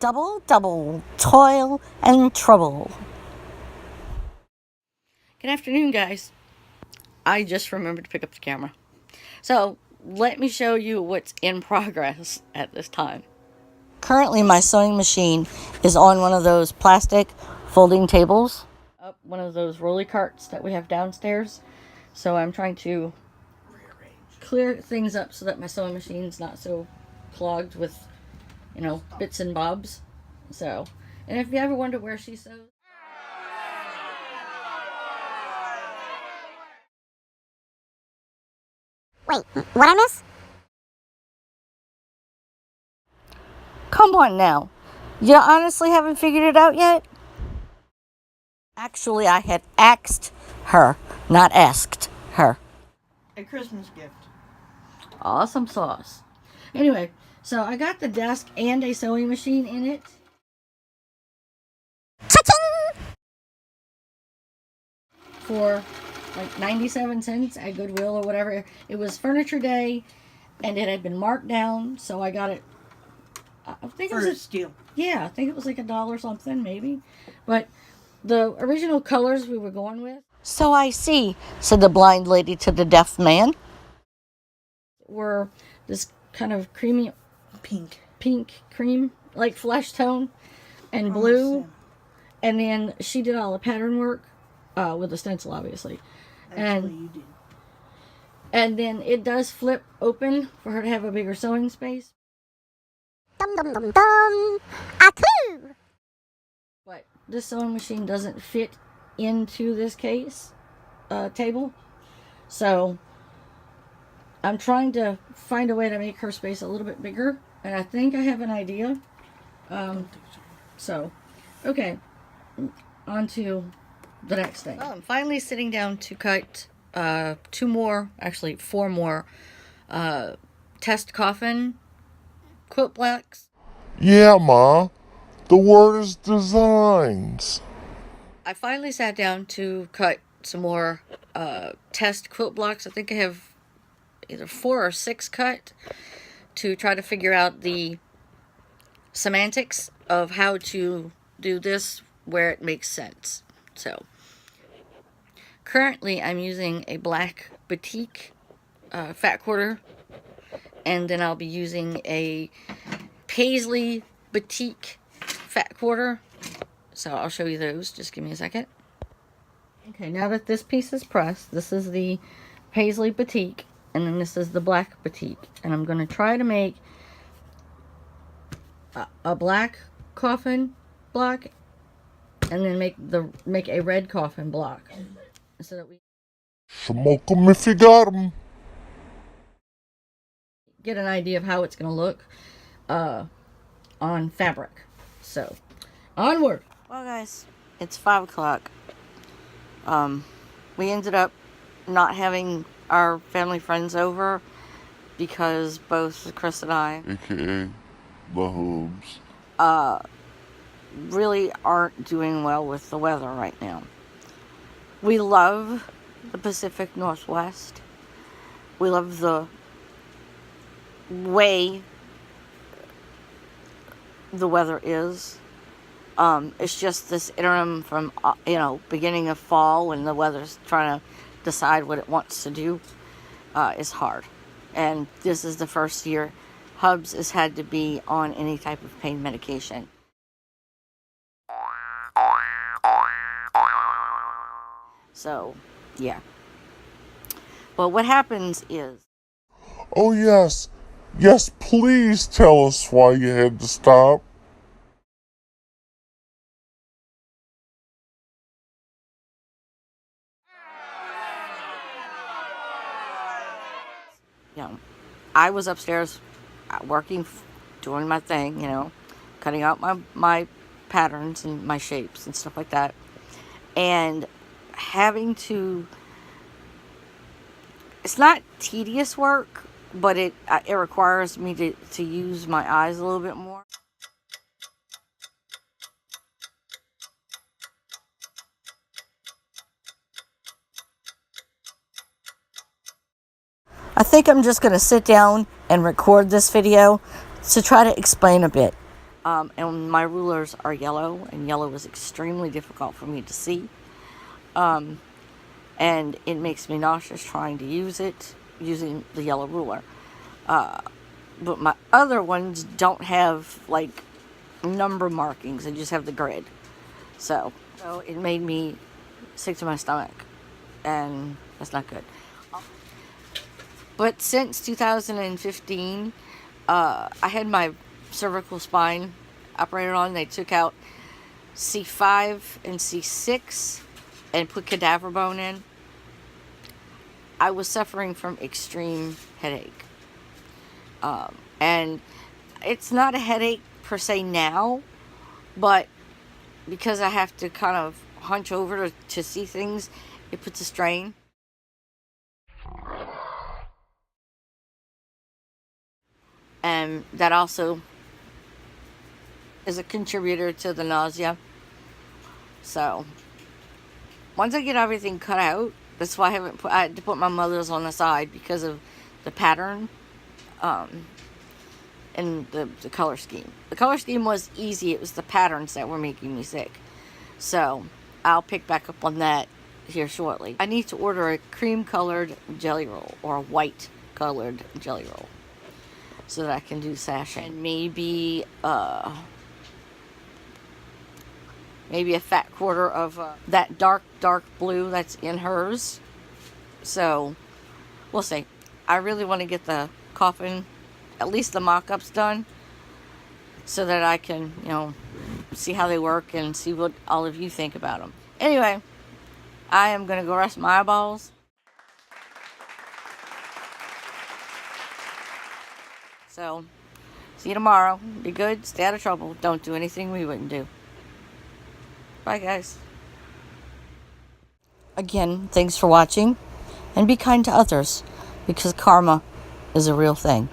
double toil and trouble. Good afternoon, guys. I just remembered to pick up the camera. So, let me show you what's in progress at this time. Currently, my sewing machine is on one of those plastic folding tables. Up one of those rolly carts that we have downstairs. So I'm trying to clear things up so that my sewing machine's not so clogged with, you know, bits and bobs. So, and if you ever wonder where she sews, wait, what I miss? come on now. You honestly haven't figured it out yet? Actually, I had asked her, not asked her. A Christmas gift. Awesome sauce. Anyway, so I got the desk and a sewing machine in it. Cha-ching! For like 97 cents at Goodwill or whatever. It was Furniture Day and it had been marked down, so I got it. I think it was a steal. Yeah, I think it was like $1 something, maybe. But the original colors we were going with. So I see, said the blind lady to the deaf man. Were this kind of creamy pink cream, like flesh tone, and blue. And then she did all the pattern work with the stencil, obviously. Actually, you did. And then it does flip open for her to have a bigger sewing space. Dum dum dum dum. Aku! But this sewing machine doesn't fit into this case table. So I'm trying to find a way to make her space a little bit bigger. And I think I have an idea. So, okay. On to the next thing. Well, I'm finally sitting down to cut 4 more test coffin quilt blocks. Yeah, Ma. The word is designs. I finally sat down to cut some more test quilt blocks. I think I have either 4 or 6 cut to try to figure out the semantics of how to do this where it makes sense. So, currently I'm using a black batik fat quarter, and then I'll be using a paisley batik fat quarter. So I'll show you those. Just give me a second. Okay, now that this piece is pressed, this is the paisley batik, and then this is the black batik. And I'm going to try to make a black coffin block, and then make a red coffin block, so that we Smoke 'em if you got 'em. get an idea of how it's going to look on fabric. So, onward. Well, guys, it's 5 o'clock. We ended up not having our family friends over because both Chris and I, AKA the Hubs, really aren't doing well with the weather right now. We love the Pacific Northwest. We love the way the weather is. It's just this interim from, beginning of fall when the weather's trying to decide what it wants to do is hard. And this is the first year Hubs has had to be on any type of pain medication. So, yeah. But what happens is... Oh, yes. Yes, please tell us why you had to stop. I was upstairs working, doing my thing, cutting out my patterns and my shapes and stuff like that. And having to... It's not tedious work, but it requires me to use my eyes a little bit more. I think I'm just going to sit down and record this video to try to explain a bit. And my rulers are yellow, and yellow is extremely difficult for me to see. And it makes me nauseous trying to using the yellow ruler. But my other ones don't have like number markings, they just have the grid. So it made me sick to my stomach, and that's not good. But since 2015, I had my cervical spine operated on. They took out C5 and C6 and put cadaver bone in. I was suffering from extreme headache. And it's not a headache per se now, but because I have to kind of hunch over to see things, it puts a strain. And that also is a contributor to the nausea. So once I get everything cut out, that's why I had to put my mother's on the side because of the pattern and the color scheme. The color scheme was easy, it was the patterns that were making me sick. So I'll pick back up on that here shortly. I need to order a cream colored jelly roll or a white colored jelly roll so that I can do sashing. And maybe a fat quarter of that dark blue that's in hers. So we'll see. I really want to get the coffin, at least the mock-ups done, so that I can, see how they work and see what all of you think about them. Anyway, I am going to go rest my eyeballs. So, see you tomorrow. Be good, stay out of trouble. Don't do anything we wouldn't do. Bye, guys. Again, thanks for watching. And be kind to others, because karma is a real thing.